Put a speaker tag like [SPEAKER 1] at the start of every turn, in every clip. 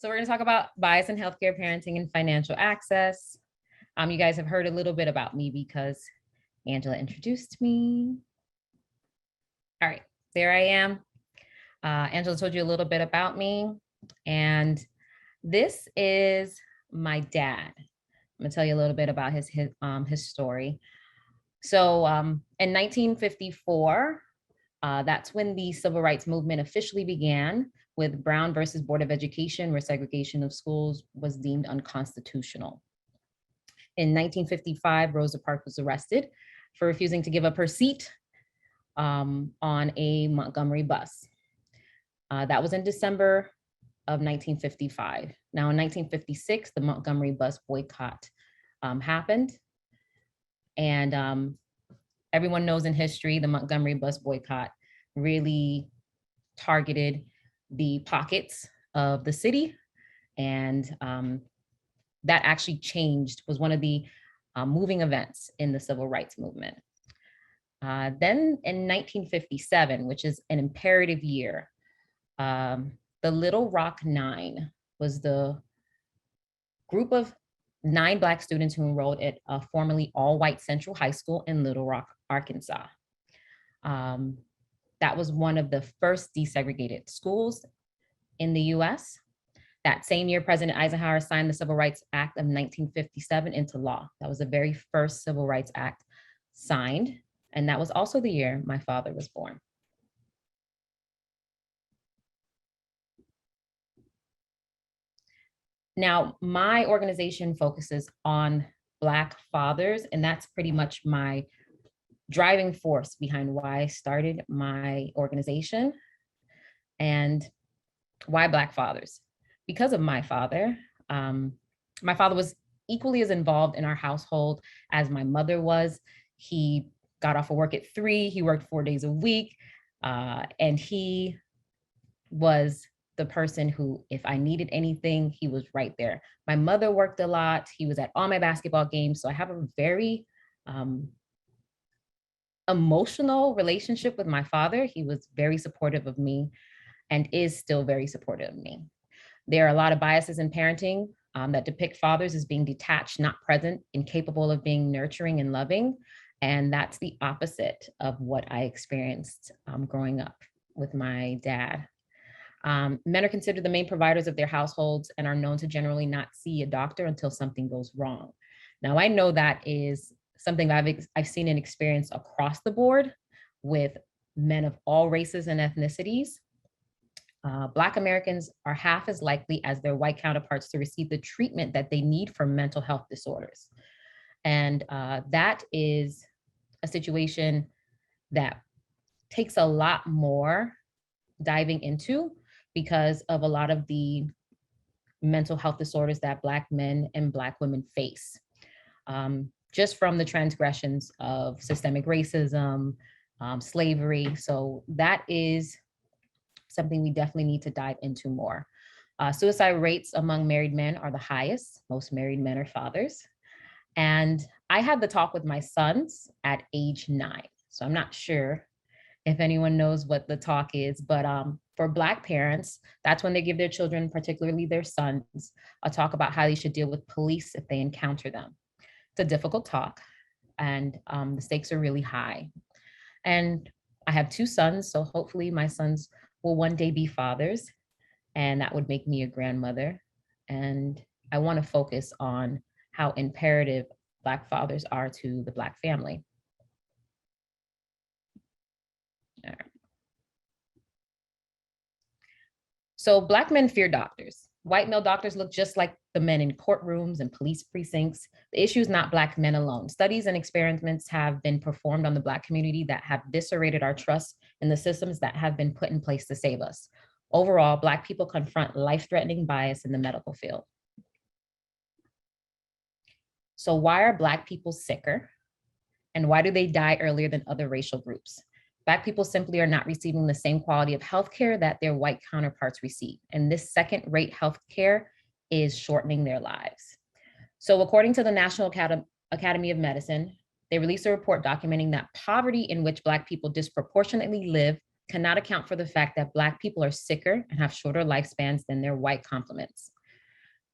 [SPEAKER 1] So we're going to talk about bias in healthcare, parenting, and financial access. You guys have heard a little bit about me because Angela introduced me. All right, there I am. Angela told you a little bit about me, and this is my dad. I'm gonna tell you a little bit about his story. So in 1954, that's when the civil rights movement officially began with Brown versus Board of Education, where segregation of schools was deemed unconstitutional. In 1955, Rosa Parks was arrested for refusing to give up her seat on a Montgomery bus. That was in December of 1955. Now in 1956, the Montgomery bus boycott happened. And everyone knows in history, the Montgomery bus boycott really targeted the pockets of the city. And that actually was one of the moving events in the civil rights movement. Then in 1957, which is an imperative year, the Little Rock Nine was the group of 9 Black students who enrolled at a formerly all-white Central High School in Little Rock, Arkansas. That was one of the first desegregated schools in the US. That same year, President Eisenhower signed the Civil Rights Act of 1957 into law. That was the very first Civil Rights Act signed. And that was also the year my father was born. Now, my organization focuses on Black fathers, and that's pretty much my driving force behind why I started my organization. And why Black fathers? Because of my father. My father was equally as involved in our household as my mother was. He got off of work at 3, he worked 4 days a week, and he was the person who, if I needed anything, he was right there. My mother worked a lot. He was at all my basketball games. So I have a very emotional relationship with my father. He was very supportive of me and is still very supportive of me. There are a lot of biases in parenting that depict fathers as being detached, not present, incapable of being nurturing and loving. And that's the opposite of what I experienced growing up with my dad. Men are considered the main providers of their households and are known to generally not see a doctor until something goes wrong. Now, I know that is something I've seen and experienced across the board with men of all races and ethnicities. Black Americans are half as likely as their white counterparts to receive the treatment that they need for mental health disorders. And that is a situation that takes a lot more diving into because of a lot of the mental health disorders that Black men and Black women face. Just from the transgressions of systemic racism, slavery. So that is something we definitely need to dive into more. Suicide rates among married men are the highest. Most married men are fathers. And I had the talk with my sons at age 9. So I'm not sure if anyone knows what the talk is, but for Black parents, that's when they give their children, particularly their sons, a talk about how they should deal with police if they encounter them. It's a difficult talk, and the stakes are really high. And I have 2 sons, so hopefully my sons will one day be fathers, and that would make me a grandmother. And I want to focus on how imperative Black fathers are to the Black family. All right. So Black men fear doctors. White male doctors look just like the men in courtrooms and police precincts. The issue is not Black men alone. Studies and experiments have been performed on the Black community that have eviscerated our trust in the systems that have been put in place to save us. Overall, Black people confront life-threatening bias in the medical field. So why are Black people sicker? And why do they die earlier than other racial groups? Black people simply are not receiving the same quality of healthcare that their white counterparts receive. And this second-rate healthcare is shortening their lives. So according to the National Academy of Medicine, they released a report documenting that poverty in which Black people disproportionately live cannot account for the fact that Black people are sicker and have shorter lifespans than their white complements.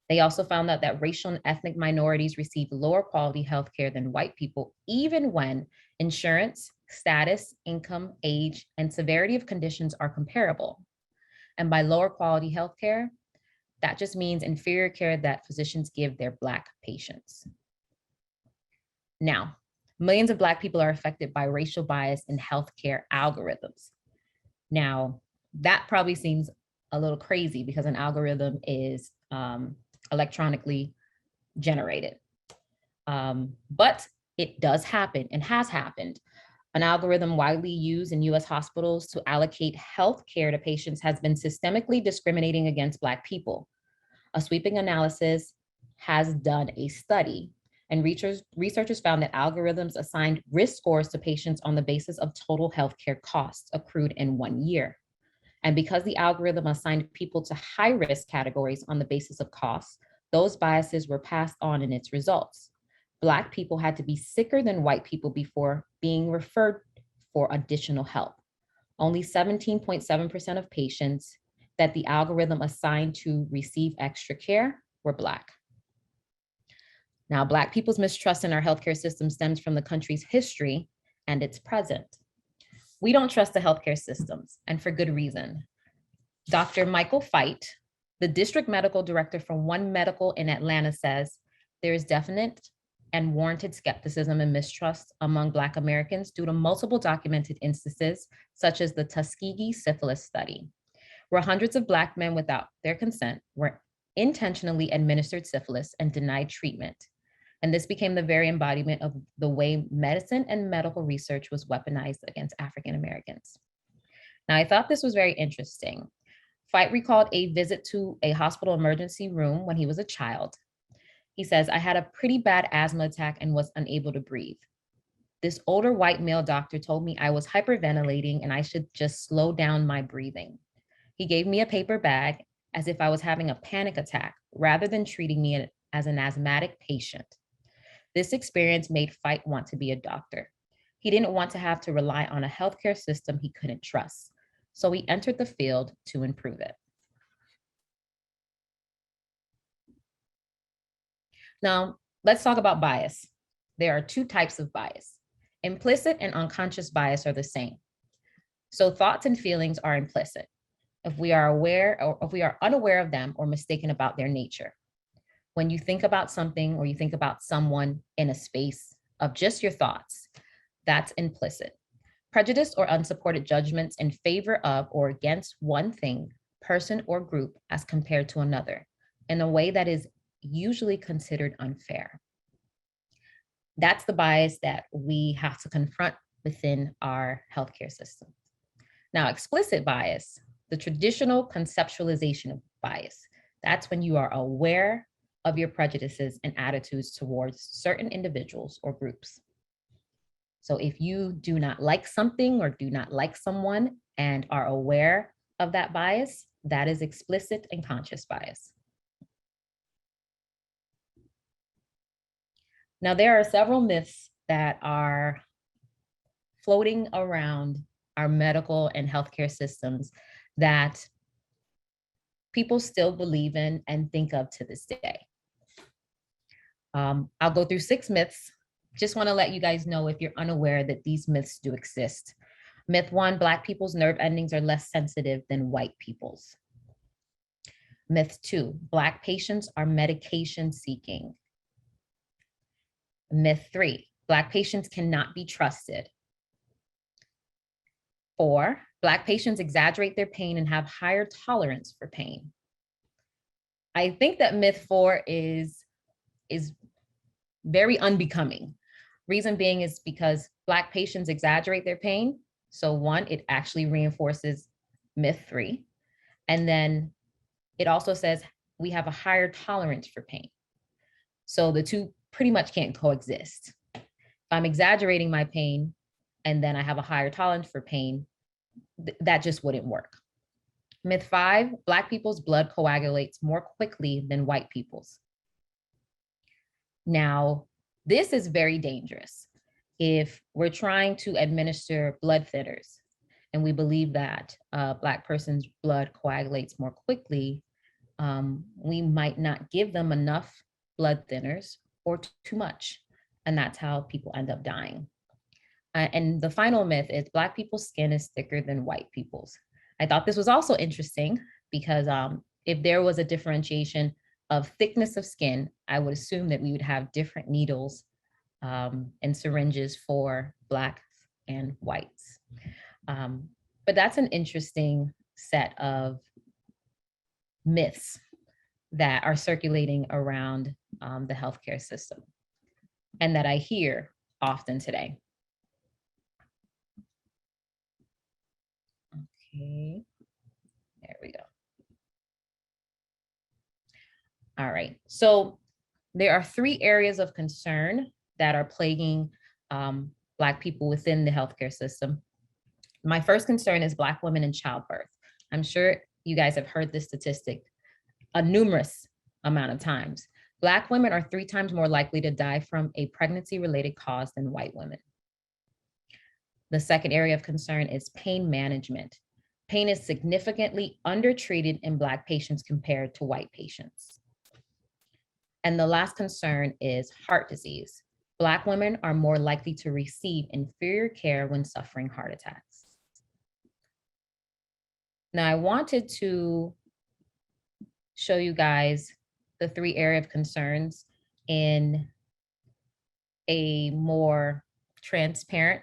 [SPEAKER 1] They also found out that racial and ethnic minorities receive lower quality healthcare than white people, even when insurance, status, income, age, and severity of conditions are comparable. And by lower quality healthcare, that just means inferior care that physicians give their Black patients. Now, millions of Black people are affected by racial bias in healthcare algorithms. Now, that probably seems a little crazy because an algorithm is electronically generated. But it does happen and has happened. An algorithm widely used in US hospitals to allocate health care to patients has been systemically discriminating against Black people. A sweeping analysis has done a study, and researchers found that algorithms assigned risk scores to patients on the basis of total healthcare costs accrued in 1 year. And because the algorithm assigned people to high risk categories on the basis of costs, those biases were passed on in its results. Black people had to be sicker than white people before being referred for additional help. Only 17.7% of patients that the algorithm assigned to receive extra care were Black. Now, Black people's mistrust in our healthcare system stems from the country's history and its present. We don't trust the healthcare systems, and for good reason. Dr. Michael Feit, the district medical director from One Medical in Atlanta, says there is definite and warranted skepticism and mistrust among Black Americans due to multiple documented instances, such as the Tuskegee syphilis study, where hundreds of Black men without their consent were intentionally administered syphilis and denied treatment. And this became the very embodiment of the way medicine and medical research was weaponized against African Americans. Now, I thought this was very interesting. Feit recalled a visit to a hospital emergency room when he was a child. He says, "I had a pretty bad asthma attack and was unable to breathe. This older white male doctor told me I was hyperventilating and I should just slow down my breathing. He gave me a paper bag as if I was having a panic attack rather than treating me as an asthmatic patient. This experience made Feit want to be a doctor. He didn't want to have to rely on a healthcare system he couldn't trust. So he entered the field to improve it." Now, let's talk about bias. There are two types of bias. Implicit and unconscious bias are the same. So thoughts and feelings are implicit if we are aware or if we are unaware of them or mistaken about their nature. When you think about something or you think about someone in a space of just your thoughts, that's implicit. Prejudice or unsupported judgments in favor of or against one thing, person, or group as compared to another in a way that is usually considered unfair. That's the bias that we have to confront within our healthcare system. Now, explicit bias, the traditional conceptualization of bias, that's when you are aware of your prejudices and attitudes towards certain individuals or groups. So if you do not like something or do not like someone and are aware of that bias, that is explicit and conscious bias. Now, there are several myths that are floating around our medical and healthcare systems that people still believe in and think of to this day. I'll go through 6 myths. Just want to let you guys know if you're unaware that these myths do exist. Myth 1, Black people's nerve endings are less sensitive than white people's. Myth 2, Black patients are medication seeking. Myth 3, Black patients cannot be trusted. 4, Black patients exaggerate their pain and have higher tolerance for pain. I think that myth 4 is very unbecoming. Reason being is because Black patients exaggerate their pain. So 1, it actually reinforces myth 3. And then it also says we have a higher tolerance for pain. So the two pretty much can't coexist. If I'm exaggerating my pain and then I have a higher tolerance for pain, that just wouldn't work. Myth 5, Black people's blood coagulates more quickly than white people's. Now, this is very dangerous if we're trying to administer blood thinners and we believe that a Black person's blood coagulates more quickly, we might not give them enough blood thinners or too much. And that's how people end up dying. And the final myth is Black people's skin is thicker than white people's. I thought this was also interesting because if there was a differentiation of thickness of skin, I would assume that we would have different needles and syringes for Blacks and whites. But that's an interesting set of myths that are circulating around the healthcare system and that I hear often today. Okay, there we go. All right, so there are 3 areas of concern that are plaguing Black people within the healthcare system. My first concern is Black women in childbirth. I'm sure you guys have heard this statistic a numerous amount of times. Black women are 3 times more likely to die from a pregnancy-related cause than white women. The second area of concern is pain management. Pain is significantly undertreated in Black patients compared to white patients. And the last concern is heart disease. Black women are more likely to receive inferior care when suffering heart attacks. Now, I wanted to show you guys the 3 area of concerns in a more transparent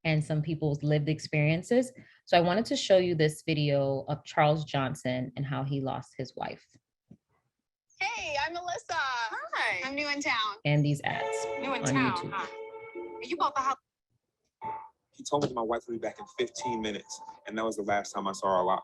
[SPEAKER 1] and some people's lived experiences. So I wanted to show you this video of Charles Johnson and how he lost his wife.
[SPEAKER 2] Hey, I'm Melissa. Hi. I'm new in town.
[SPEAKER 1] And these ads
[SPEAKER 2] New in
[SPEAKER 1] on
[SPEAKER 2] town.
[SPEAKER 1] YouTube.
[SPEAKER 2] Huh? You bought the house.
[SPEAKER 3] He told me that my wife would be back in 15 minutes, and that was the last time I saw her alive.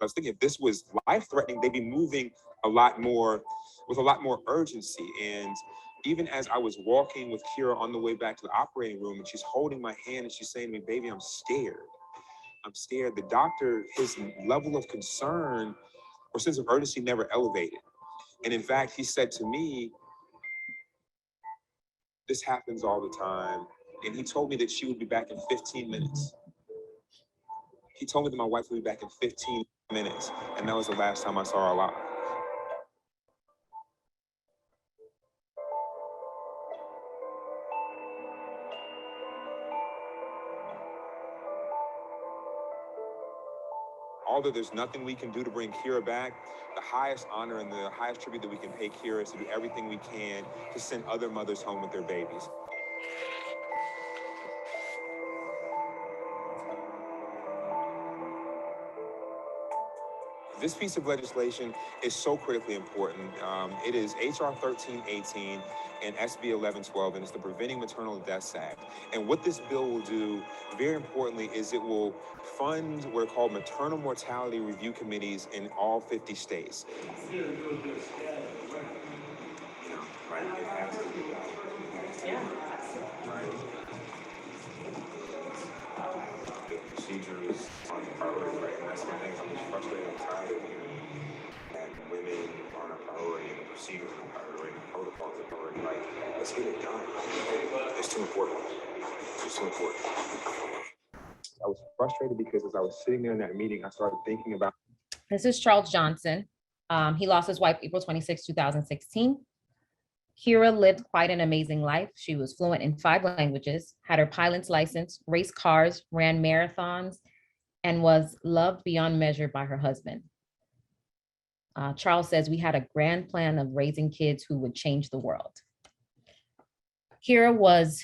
[SPEAKER 3] I was thinking if this was life-threatening, they'd be moving a lot more, with a lot more urgency. And even as I was walking with Kira on the way back to the operating room, and she's holding my hand and she's saying to me, baby, I'm scared. I'm scared. The doctor, his level of concern or sense of urgency never elevated. And in fact, he said to me, this happens all the time. And he told me that she would be back in 15 minutes. He told me that my wife would be back in 15 minutes. And that was the last time I saw her alive. Although there's nothing we can do to bring Kira back, the highest honor and the highest tribute that we can pay Kira is to do everything we can to send other mothers home with their babies. This piece of legislation is so critically important. It is HR 1318 and SB 1112, and it's the Preventing Maternal Deaths Act. And what this bill will do, very importantly, is it will fund what are called maternal mortality review committees in all 50 states. Procedures on priority, right? And that's one thing I'm just frustrated and tired of hearing that women aren't a priority and the procedures are a priority and the protocols are a priority. Like, let's get it done. It's too important. It's too important. I was frustrated because as I was sitting there in that meeting, I started thinking about.
[SPEAKER 1] This is Charles Johnson. He lost his wife April 26, 2016. Kira lived quite an amazing life. She was fluent in 5 languages, had her pilot's license, raced cars, ran marathons, and was loved beyond measure by her husband. Charles says, we had a grand plan of raising kids who would change the world. Kira was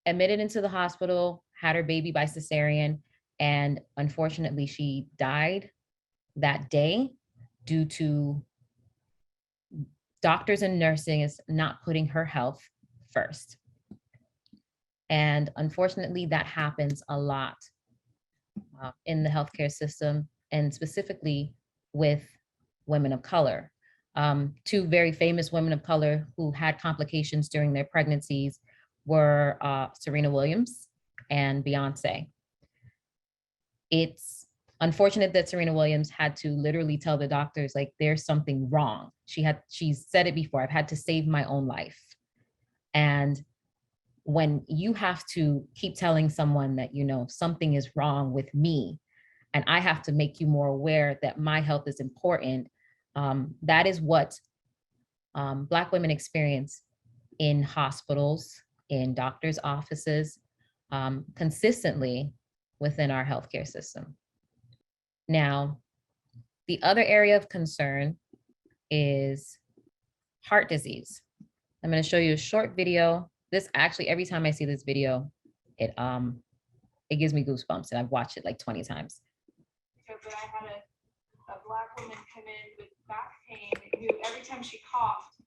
[SPEAKER 1] admitted into the hospital, had her baby by cesarean, and unfortunately she died that day due to doctors and nursing is not putting her health first. And unfortunately, that happens a lot in the healthcare system, and specifically with women of color. 2 very famous women of color who had complications during their pregnancies were Serena Williams and Beyonce. It's Unfortunate that Serena Williams had to literally tell the doctors, like, there's something wrong. She said it before, I've had to save my own life. And when you have to keep telling someone that, you know, something is wrong with me, and I have to make you more aware that my health is important, that is what Black women experience in hospitals, in doctors' offices, consistently within our healthcare system. Now, the other area of concern is heart disease. I'm going to show you a short video. This actually, every time I see this video, it gives me goosebumps, and I've watched it like 20 times.
[SPEAKER 4] But I had a Black woman come in with back pain who every time she coughed,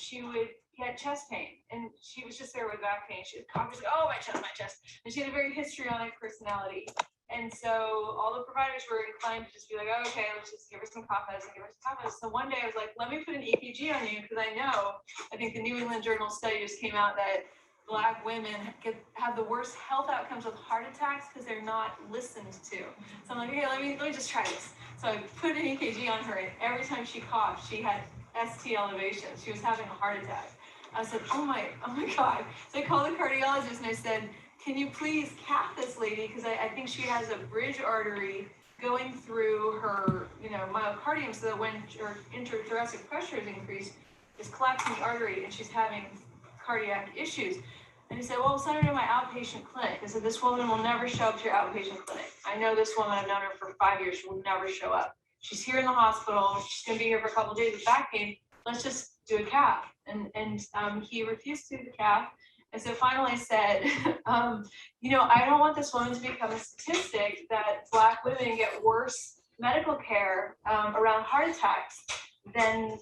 [SPEAKER 4] she would get chest pain, and she was just there with back pain. She would cough, she'd go, oh, my chest. And she had a very histrionic personality. And so all the providers were inclined to just be like, oh, okay, let's just give her some cough medicine, give her some cough medicine. So one day I was like, let me put an EKG on you, because I think the New England Journal study just came out that Black women have the worst health outcomes with heart attacks because they're not listened to. So I'm like, okay, let me just try this. So I put an EKG on her, and every time she coughed, she had ST elevations. She was having a heart attack. I said, oh my God. So I called the cardiologist and I said, can you please cath this lady? Because I think she has a bridge artery going through her, myocardium, so that when her intrathoracic pressure is increased, it's collapsing the artery and she's having cardiac issues. And he said, well, send her to my outpatient clinic. I said, this woman will never show up to your outpatient clinic. I know this woman, I've known her for 5 years, she will never show up. She's here in the hospital, she's gonna be here for a couple of days with back pain. Let's just do a cath. And he refused to do the cath. And so finally I said, I don't want this woman to become a statistic that Black women get worse medical care around heart attacks than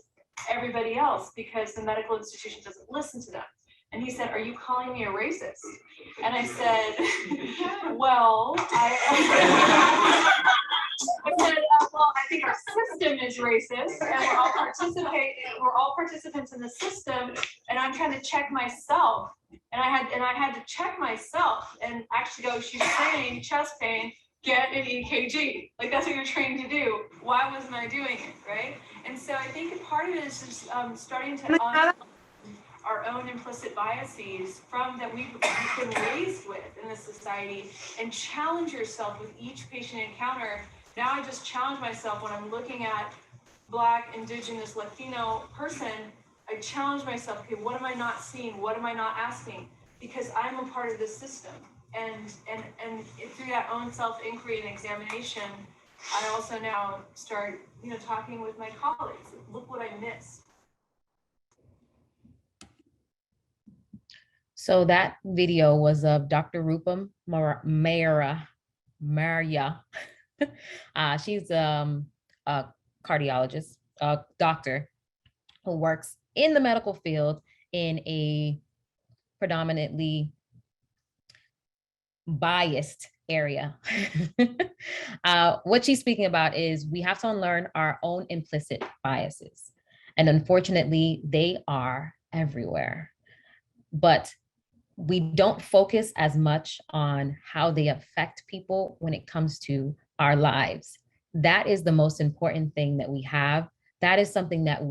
[SPEAKER 4] everybody else because the medical institution doesn't listen to them. And he said, are you calling me a racist? And I said, well, I think our system is racist, and we're all participants in the system, and I'm trying to check myself. And I had to check myself and actually go, she's saying chest pain, get an EKG. Like, that's what you're trained to do. Why wasn't I doing it, right? And so I think part of it is just starting to unlearn our own implicit biases that we've been raised with in this society, and challenge yourself with each patient encounter. Now I just challenge myself when I'm looking at Black, Indigenous, Latino person. I challenge myself, okay, what am I not seeing? What am I not asking? Because I'm a part of this system. And through that own self-inquiry and examination, I also now start, talking with my colleagues. Look what I missed.
[SPEAKER 1] So that video was of Dr. Rupam Maria. She's a cardiologist, a doctor who works in the medical field in a predominantly biased area. What she's speaking about is we have to unlearn our own implicit biases. And unfortunately, they are everywhere. But we don't focus as much on how they affect people when it comes to our lives. That is the most important thing that we have. That is something that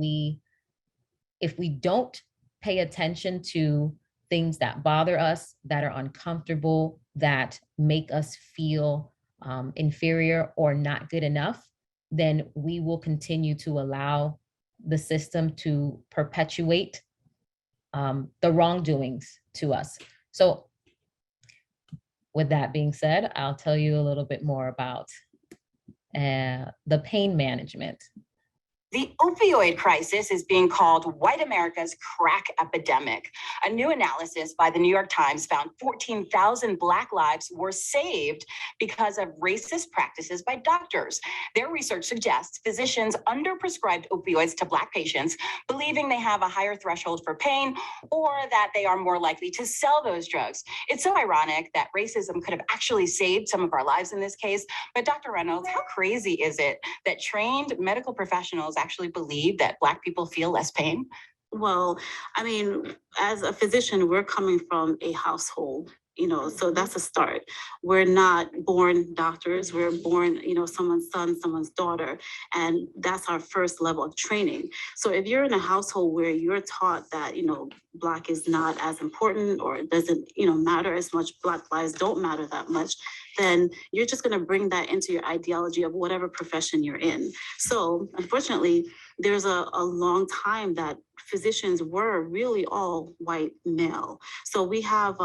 [SPEAKER 1] if we don't pay attention to things that bother us, that are uncomfortable, that make us feel inferior or not good enough, then we will continue to allow the system to perpetuate the wrongdoings to us. So with that being said, I'll tell you a little bit more about the pain management.
[SPEAKER 5] The opioid crisis is being called white America's crack epidemic. A new analysis by the New York Times found 14,000 Black lives were saved because of racist practices by doctors. Their research suggests physicians underprescribed opioids to Black patients, believing they have a higher threshold for pain or that they are more likely to sell those drugs. It's so ironic that racism could have actually saved some of our lives in this case. But Dr. Reynolds, how crazy is it that trained medical professionals actually believe that Black people feel less pain?
[SPEAKER 6] Well, I mean, as a physician, we're coming from a household,
[SPEAKER 5] So that's a start. We're not born doctors. We're born, someone's son, someone's daughter, and that's our first level of training. So if you're in a household where you're taught that, Black is not as important, or it doesn't, matter as much, Black lives don't matter that much, then you're just going to bring that into your ideology of whatever profession you're in. So unfortunately, there's a long time that physicians were really all white male. So we have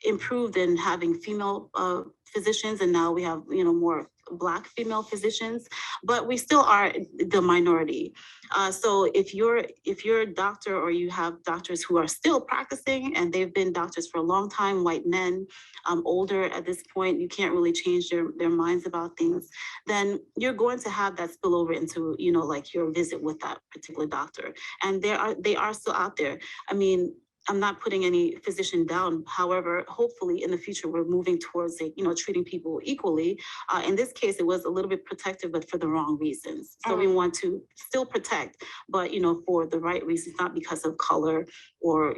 [SPEAKER 5] improved in having female physicians, and now we have more Black female physicians, but we still are the minority. So if you're a doctor, or you have doctors who are still practicing and they've been doctors for a long time, white men, older at this point, you can't really change their minds about things, then you're going to have that spill over into like your visit with that particular doctor. And they are still out there. I mean, I'm not putting any physician down. However, hopefully in the future, we're moving towards treating people equally. In this case, it was a little bit protective, but for the wrong reasons. So we want to still protect, but for the right reasons, not because of color or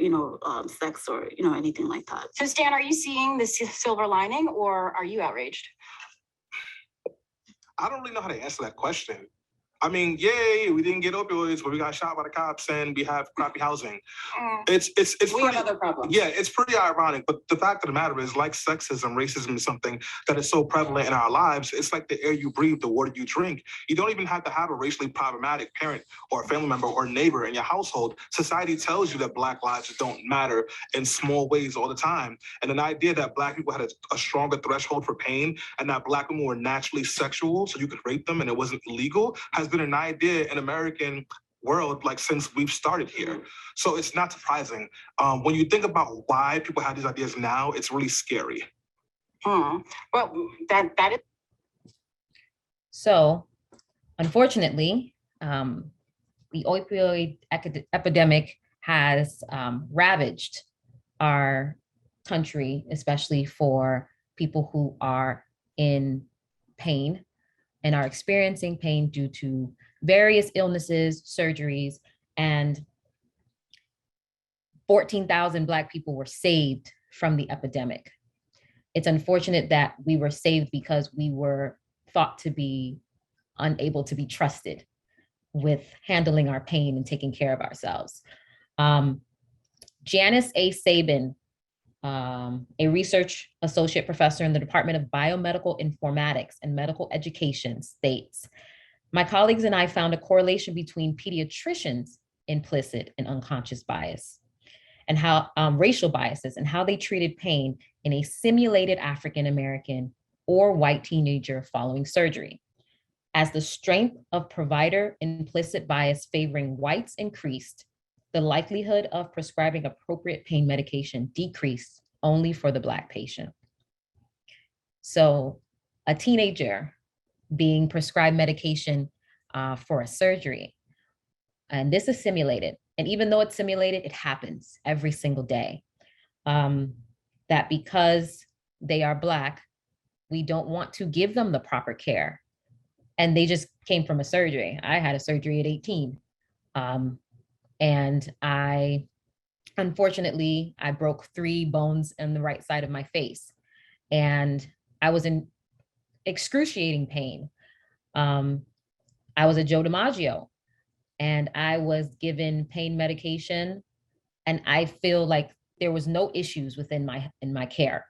[SPEAKER 5] sex or anything like that.
[SPEAKER 2] So Stan, are you seeing the silver lining, or are you outraged?
[SPEAKER 6] I don't really know how to answer that question. I mean, yay, we didn't get opioids, but we got shot by the cops and we have crappy housing. It's
[SPEAKER 2] We
[SPEAKER 6] pretty,
[SPEAKER 2] have other problems.
[SPEAKER 6] yeah, it's pretty ironic. But the fact of the matter is, like sexism, racism is something that is so prevalent in our lives. It's like the air you breathe, the water you drink. You don't even have to have a racially problematic parent or a family member or neighbor in your household. Society tells you that Black lives don't matter in small ways all the time. And an idea that Black people had a stronger threshold for pain, and that Black women were naturally sexual, so you could rape them and it wasn't illegal, has been an idea in American world like since we've started here. So it's not surprising. When you think about why people have these ideas now, it's really scary.
[SPEAKER 2] Well, that is.
[SPEAKER 1] So, unfortunately, the opioid epidemic has ravaged our country, especially for people who are in pain and are experiencing pain due to various illnesses, surgeries, and 14,000 Black people were saved from the epidemic. It's unfortunate that we were saved because we were thought to be unable to be trusted with handling our pain and taking care of ourselves. Janice A. Sabin, a research associate professor in the Department of Biomedical Informatics and Medical Education, states, "My colleagues and I found a correlation between pediatricians' implicit and unconscious bias and how racial biases and how they treated pain in a simulated African-American or white teenager following surgery. As the strength of provider implicit bias favoring whites increased, the likelihood of prescribing appropriate pain medication decreased only for the Black patient." So a teenager being prescribed medication for a surgery, and this is simulated. And even though it's simulated, it happens every single day. That because they are Black, we don't want to give them the proper care. And they just came from a surgery. I had a surgery at 18. And unfortunately, I broke 3 bones in the right side of my face. And I was in excruciating pain. I was a Joe DiMaggio, and I was given pain medication, and I feel like there was no issues within my care.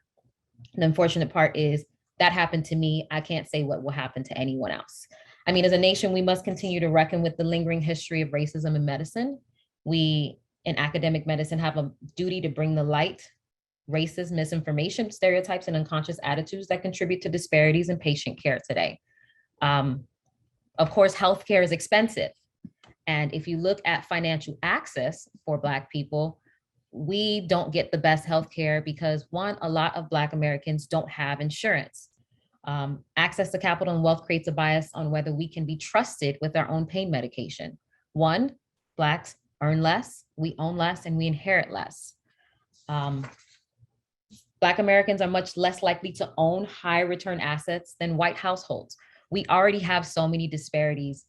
[SPEAKER 1] The unfortunate part is that happened to me. I can't say what will happen to anyone else. I mean, as a nation, we must continue to reckon with the lingering history of racism in medicine. We, in academic medicine, have a duty to bring the light racist misinformation, stereotypes, and unconscious attitudes that contribute to disparities in patient care today. Of course, healthcare is expensive. And if you look at financial access for Black people, we don't get the best healthcare because, one, a lot of Black Americans don't have insurance. Access to capital and wealth creates a bias on whether we can be trusted with our own pain medication. One, Blacks earn less, we own less, and we inherit less. Black Americans are much less likely to own high return assets than white households. We already have so many disparities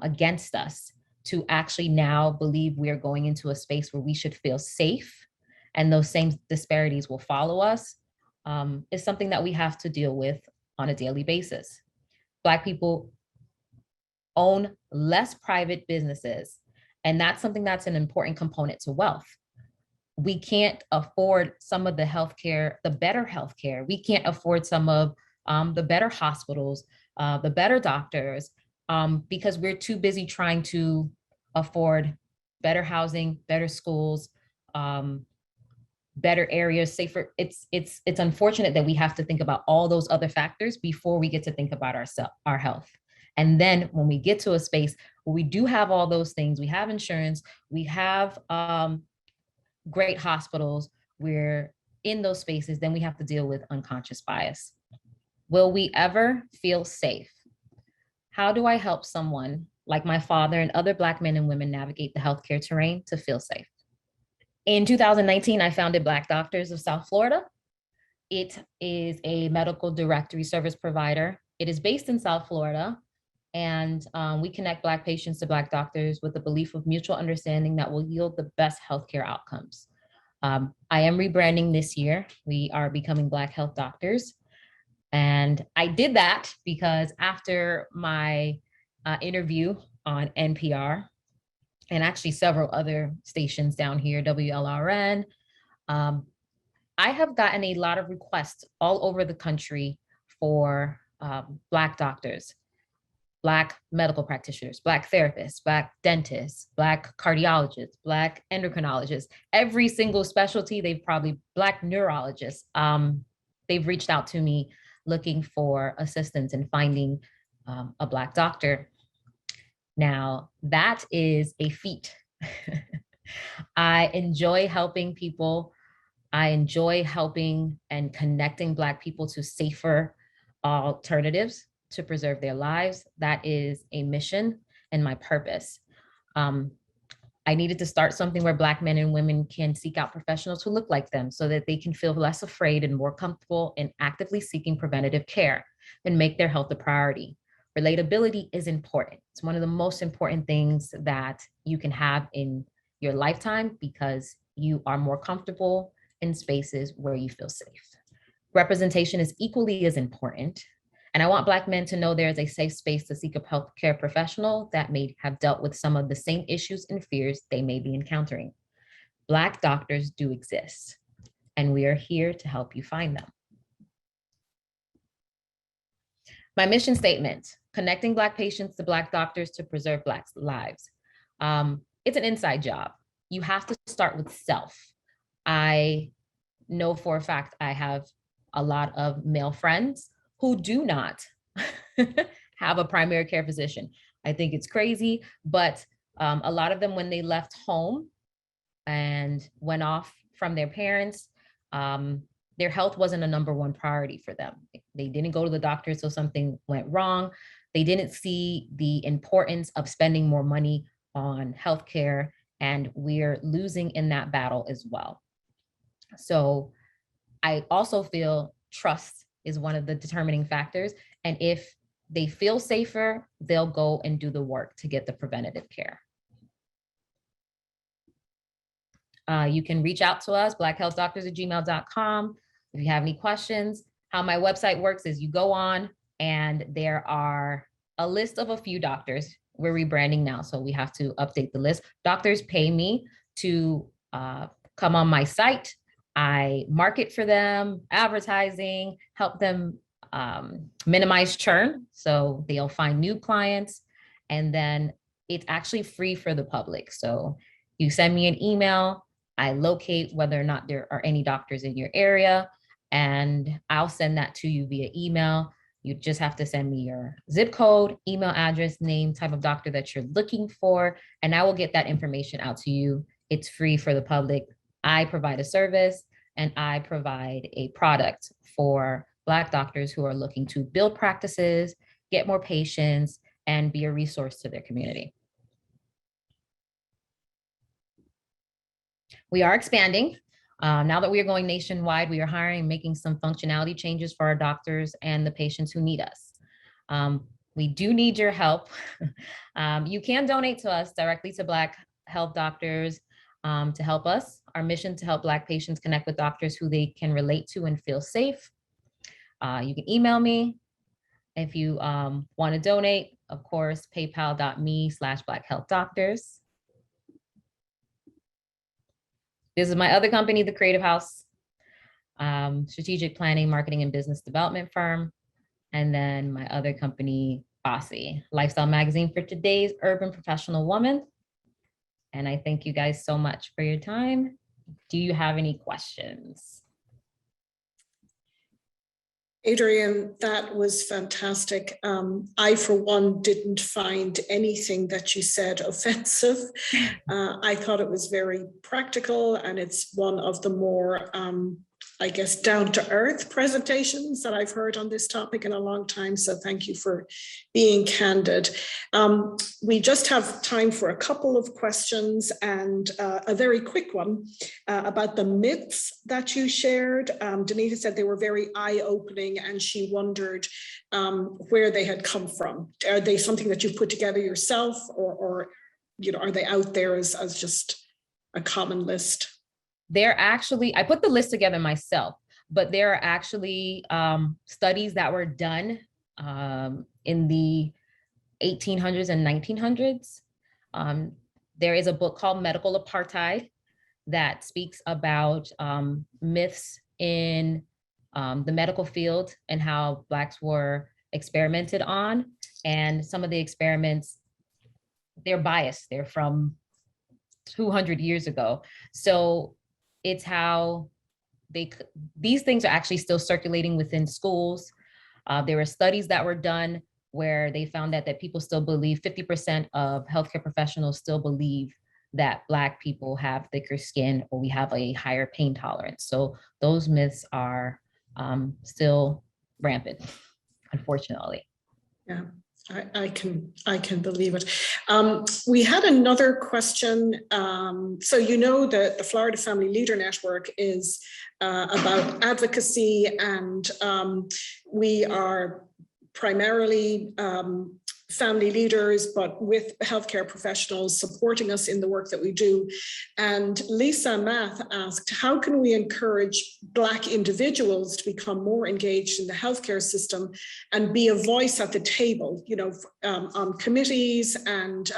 [SPEAKER 1] against us to actually now believe we are going into a space where we should feel safe and those same disparities will follow us, is something that we have to deal with on a daily basis. Black people own less private businesses, and that's something that's an important component to wealth. We can't afford some of the healthcare, the better healthcare. We can't afford some of the better hospitals, the better doctors, because we're too busy trying to afford better housing, better schools, better areas, safer. It's unfortunate that we have to think about all those other factors before we get to think about our health. And then when we get to a space where we do have all those things, we have insurance, we have great hospitals, we're in those spaces, then we have to deal with unconscious bias. Will we ever feel safe? How do I help someone like my father and other Black men and women navigate the healthcare terrain to feel safe? In 2019, I founded Black Doctors of South Florida. It is a medical directory service provider. It is based in South Florida, and we connect Black patients to Black doctors with the belief of mutual understanding that will yield the best healthcare outcomes. I am rebranding this year. We are becoming Black Health Doctors. And I did that because after my interview on NPR, and actually several other stations down here, WLRN, I have gotten a lot of requests all over the country for Black doctors, Black medical practitioners, Black therapists, Black dentists, Black cardiologists, Black endocrinologists, every single specialty, Black neurologists. They've reached out to me looking for assistance in finding a Black doctor. Now, that is a feat. I enjoy helping people. I enjoy helping and connecting Black people to safer alternatives to preserve their lives. That is a mission and my purpose. I needed to start something where Black men and women can seek out professionals who look like them so that they can feel less afraid and more comfortable in actively seeking preventative care and make their health a priority. Relatability is important. It's one of the most important things that you can have in your lifetime because you are more comfortable in spaces where you feel safe. Representation is equally as important. And I want Black men to know there is a safe space to seek a healthcare professional that may have dealt with some of the same issues and fears they may be encountering. Black doctors do exist, and we are here to help you find them. My mission statement: connecting Black patients to Black doctors to preserve Black lives. It's an inside job. You have to start with self. I know for a fact I have a lot of male friends who do not have a primary care physician. I think it's crazy, but a lot of them, when they left home and went off from their parents, their health wasn't a number one priority for them. They didn't go to the doctor, so something went wrong. They didn't see the importance of spending more money on healthcare, and we're losing in that battle as well. So I also feel trust is one of the determining factors. And if they feel safer, they'll go and do the work to get the preventative care. You can reach out to us, blackhealthdoctors@gmail.com. If you have any questions. How my website works is you go on and there are a list of a few doctors. We're rebranding now, so we have to update the list. Doctors pay me to come on my site. I market for them, advertising, help them minimize churn so they'll find new clients. And then it's actually free for the public. So you send me an email, I locate whether or not there are any doctors in your area, and I'll send that to you via email. You just have to send me your zip code, email address, name, type of doctor that you're looking for, and I will get that information out to you. It's free for the public. I provide a service and I provide a product for Black doctors who are looking to build practices, get more patients, and be a resource to their community. We are expanding. Now that we are going nationwide, we are hiring and making some functionality changes for our doctors and the patients who need us. We do need your help. You can donate to us directly to Black Health Doctors. to help us. Our mission to help Black patients connect with doctors who they can relate to and feel safe. You can email me if you want to donate. Of course, paypal.me/BlackHealthDoctors. This is my other company, The Creative House, strategic planning, marketing, and business development firm. And then my other company, Bossy, lifestyle magazine for today's urban professional woman. And I thank you guys so much for your time. Do you have any questions?
[SPEAKER 7] Adrienne, that was fantastic. I, for one, didn't find anything that you said offensive. I thought it was very practical, and it's one of the more, I guess, down-to-earth presentations that I've heard on this topic in a long time. So thank you for being candid. We just have time for a couple of questions, and a very quick one about the myths that you shared. Danita said they were very eye-opening, and she wondered where they had come from. Are they something that you put together yourself, or you know, are they out there as just a common list?
[SPEAKER 1] They're actually, I put the list together myself, but there are actually studies that were done in the 1800s and 1900s. There is a book called Medical Apartheid that speaks about myths in the medical field and how Blacks were experimented on. And some of the experiments, they're biased. They're from 200 years ago. So it's how these things are actually still circulating within schools. There were studies that were done where they found that people still believe, 50% of healthcare professionals still believe that Black people have thicker skin or we have a higher pain tolerance. So those myths are still rampant, unfortunately.
[SPEAKER 7] Yeah. I can believe it. We had another question. So you know that the Florida Family Leader Network is about advocacy, and we are primarily family leaders, but with healthcare professionals supporting us in the work that we do. And Lisa Math asked, how can we encourage Black individuals to become more engaged in the healthcare system and be a voice at the table, you know, on committees, and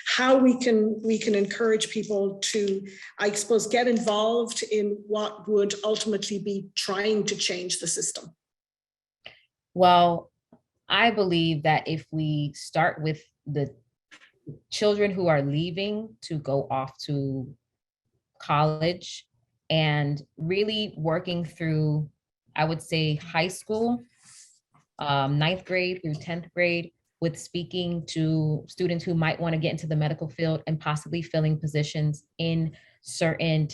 [SPEAKER 7] how we can encourage people to, I suppose, get involved in what would ultimately be trying to change the system?
[SPEAKER 1] Well, I believe that if we start with the children who are leaving to go off to college and really working through, I would say, high school, 9th grade through 10th grade, with speaking to students who might want to get into the medical field and possibly filling positions in certain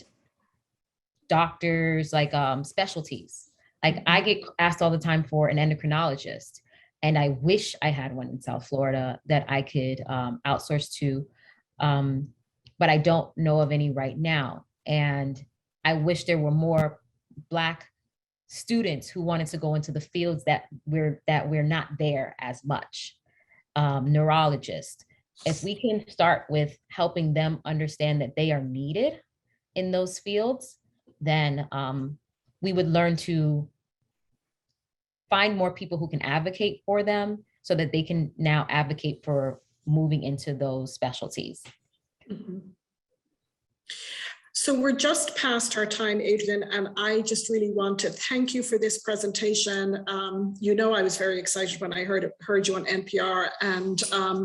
[SPEAKER 1] doctors, like specialties. Like I get asked all the time for an endocrinologist. And I wish I had one in South Florida that I could outsource to, but I don't know of any right now. And I wish there were more Black students who wanted to go into the fields that we're not there as much. Neurologists, if we can start with helping them understand that they are needed in those fields, then we would learn to find more people who can advocate for them so that they can now advocate for moving into those specialties.
[SPEAKER 7] Mm-hmm. So we're just past our time, Adrienne, and I just really want to thank you for this presentation. You know, I was very excited when I heard you on NPR, and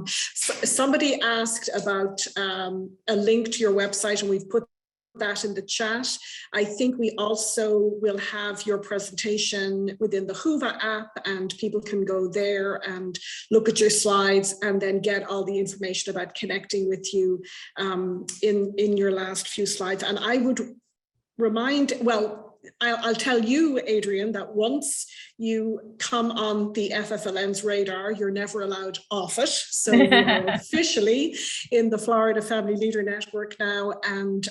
[SPEAKER 7] somebody asked about a link to your website, and we've put that in the chat. I think we also will have your presentation within the Whova app, and people can go there and look at your slides and then get all the information about connecting with you in your last few slides. And I would remind, well, I'll tell you, Adrienne, that once you come on the FFLN's radar, you're never allowed off it. So you are officially in the Florida Family Leader Network now. And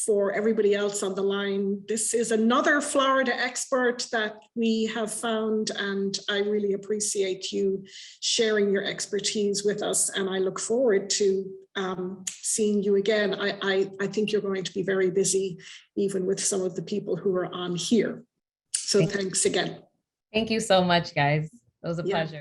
[SPEAKER 7] for everybody else on the line, this is another Florida expert that we have found. And I really appreciate you sharing your expertise with us. And I look forward to seeing you again. I think you're going to be very busy, even with some of the people who are on here. So thanks again.
[SPEAKER 1] Thank you so much, guys. It was a pleasure.